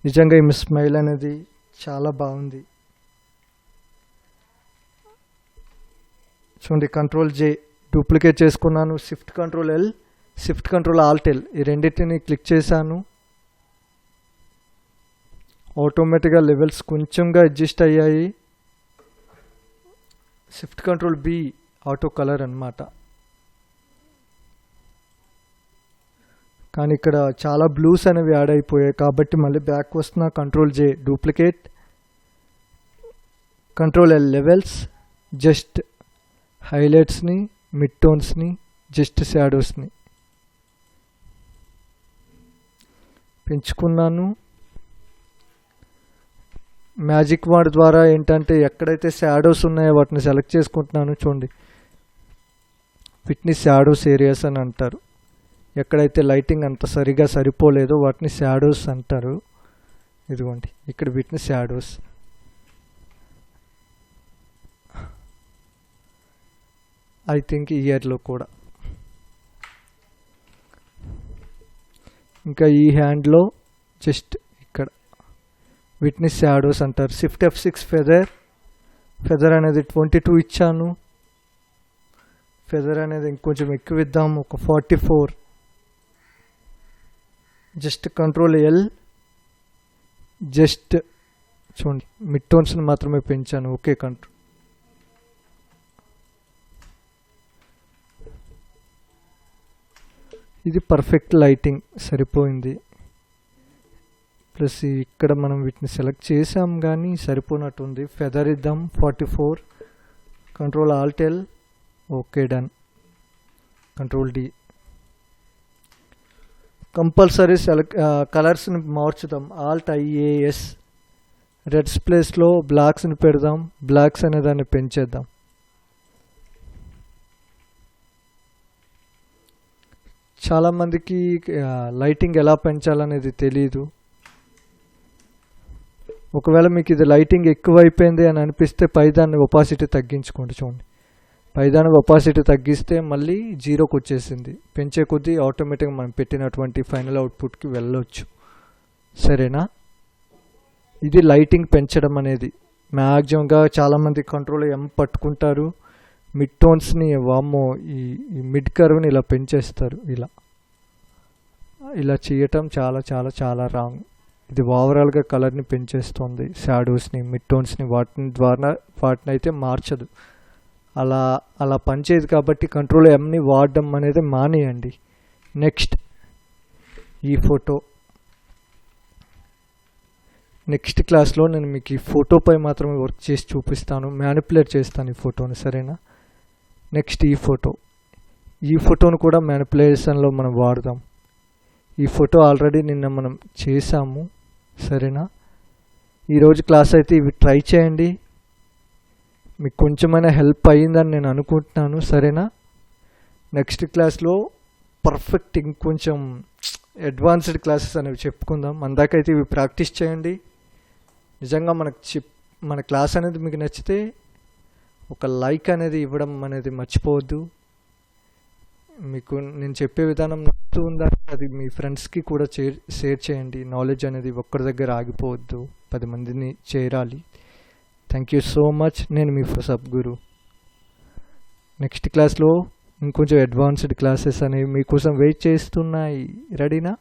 నిజంగా ఈ స్మైల్ అనేది చాలా బాగుంది. చూడండి కంట్రోల్ జే డూప్లికేట్ చేసుకున్నాను, shift control L, shift control alt L ఈ రెండింటిని క్లిక్ చేశాను. ఆటోమేటిక్గా లెవెల్స్ కొంచెంగా అడ్జస్ట్ అయ్యాయి. Shift control B auto colour అన్నమాట. కానీ ఇక్కడ చాలా బ్లూస్ అనేవి యాడ్ అయిపోయాయి కాబట్టి మళ్ళీ బ్యాక్ వస్తున్నా. Control J duplicate, control L levels, just హైలైట్స్ని, మిడ్ టోన్స్ని, జస్ట్ షాడోస్ని పెంచుకున్నాను. మ్యాజిక్ వార్డ్ ద్వారా ఏంటంటే ఎక్కడైతే షాడోస్ ఉన్నాయో వాటిని సెలెక్ట్ చేసుకుంటున్నాను. చూడండి వీటిని షాడోస్ ఏరియాస్ అని అంటారు. ఎక్కడైతే లైటింగ్ అంత సరిగా సరిపోలేదో వాటిని షాడోస్ అంటారు. ఇదిగోండి ఇక్కడ వీటిని షాడోస్. ఐ థింక్ ఇయర్లో కూడా ఇంకా ఈ హ్యాండ్లో జస్ట్ ఇక్కడ వీటిని షాడోస్ అంటారు. షిఫ్ట్ F6 ఫెదర్ అనేది 22 ఇచ్చాను. ఫెదర్ అనేది ఇంకొంచెం ఎక్కువ ఇద్దాం, ఒక 44. జస్ట్ కంట్రోల్ ఎల్, జస్ట్ చూడండి మిడ్ టోన్స్ని మాత్రమే పెంచాను. ఓకే కంట్రోల్ ఇది పర్ఫెక్ట్ లైటింగ్ సరిపోయింది. ప్లస్ ఇక్కడ మనం వీటిని సెలెక్ట్ చేసాం కానీ సరిపోనట్టుంది. ఫెదర్ ఇద్దాం 44, control alt L, okay done. Control D. Compulsory కలర్స్ని మార్చుదాం. ఆల్ట్ IAS, రెడ్స్ ప్లేస్లో బ్లాక్స్ని పెడదాం. బ్లాక్స్ అనే దాన్ని పెంచేద్దాం. చాలామందికి లైటింగ్ ఎలా పెంచాలనేది తెలీదు. ఒకవేళ మీకు ఇది లైటింగ్ ఎక్కువ అయిపోయింది అని అనిపిస్తే పైదాన్ని ఒపాసిటీ తగ్గించుకోండి. చూడండి పైదాన్ని ఒపాసిటీ తగ్గిస్తే మళ్ళీ 0కి వచ్చేసింది. పెంచే కొద్దీ ఆటోమేటిక్గా మనం పెట్టినటువంటి ఫైనల్ అవుట్పుట్కి వెళ్ళొచ్చు. సరేనా? ఇది లైటింగ్ పెంచడం అనేది. మ్యాక్సిమంగా చాలామంది కంట్రోల్ M పట్టుకుంటారు, మిడ్ టోన్స్ని వామ్మో ఈ మిడ్ కర్వ్ని ఇలా పెంచేస్తారు. ఇలా చేయటం చాలా చాలా చాలా రాంగ్. ఇది ఓవరాల్గా కలర్ని పెంచేస్తుంది, షాడోస్ని, మిడ్ టోన్స్ని, వాటిని అయితే మార్చదు. అలా పనిచేయదు కాబట్టి కంట్రోల్ Mని వాడడం అనేది మానేయండి. నెక్స్ట్ ఈ ఫోటో. నెక్స్ట్ క్లాస్లో నేను మీకు ఈ ఫోటోపై మాత్రమే వర్క్ చేసి చూపిస్తాను, మ్యానిపులేట్ చేస్తాను ఈ ఫోటోని. సరేనా? నెక్స్ట్ ఈ ఫోటోను కూడా మ్యానిపులేషన్లో మనం వాడదాం. ఈ ఫోటో ఆల్రెడీ నిన్న మనం చేసాము. సరేనా? ఈరోజు క్లాస్ అయితే ఇవి ట్రై చేయండి. మీకు కొంచెమైనా హెల్ప్ అయ్యిందని నేను అనుకుంటున్నాను. సరేనా? నెక్స్ట్ క్లాస్లో పర్ఫెక్ట్ ఇంకొంచెం అడ్వాన్స్డ్ క్లాసెస్ అనేవి చెప్పుకుందాం. అందాకైతే ఇవి ప్రాక్టీస్ చేయండి. నిజంగా మన క్లాస్ అనేది మీకు నచ్చితే ఒక లైక్ అనేది ఇవ్వడం అనేది మర్చిపోవద్దు. మీకు నేను చెప్పే విధానం నచ్చుతూ ఉందంటే అది మీ ఫ్రెండ్స్కి కూడా షేర్ చేయండి. నాలెడ్జ్ అనేది ఒక్కరి దగ్గర ఆగిపోవద్దు, 10 మందిని చేరాలి. Thank you so much. నేను మీ సబ్గురు. నెక్స్ట్ క్లాస్లో ఇంకొంచెం అడ్వాన్స్డ్ క్లాసెస్ అనేవి మీకోసం వెయిట్ చేస్తున్నాయి. రెడీనా?